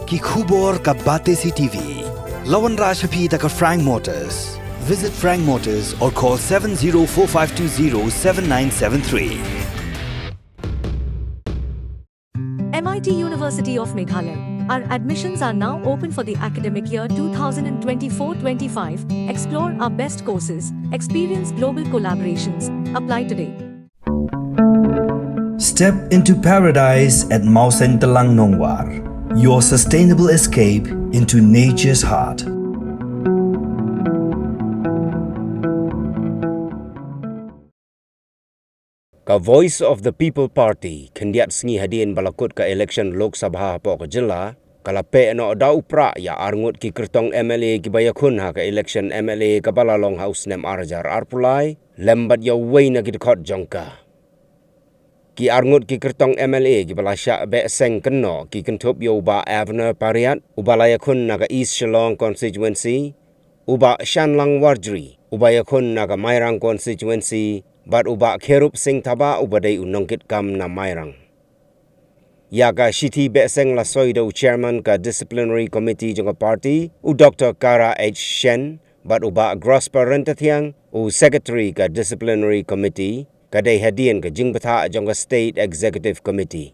ki khubor ka bate si TV. Lawan Rashaphi taka Frank Motors. Visit Frank Motors or call 7045207973. MIT University of Meghalaya. Our admissions are now open for the academic year 2024-25. Explore our best courses, experience global collaborations. Apply today. Step into paradise at Mausen Telang Nongwar, your sustainable escape into nature's heart. Ka Voice of the People Party kendiat Sngi hadiin balakut ka election Lok Sabha Hapoh ka jela kalape no da upra ya Ngut ki Kyrtong MLA ki bayakun ha ka election MLA ka balalong house nem arjar arpulai lembat ya wei na ki dekot jongka ki Ngut ki Kyrtong MLA ki balasya be Seng kenno ki kentup yo ba Avenue Pariat ubalayakun na ka East Shillong constituency uba Shanlang Warjri ubayakun na ka Mairang constituency bat uba Kerup Sing Taba ubadai unongkit kam na Mairang. Ya ka Shiti Be Seng la soido chairman ka disciplinary committee jong party u Dr. Kara H. Shen bat uba Grosper Rentathiang u secretary ka disciplinary committee kadai hadian ka jingbata jong state executive committee.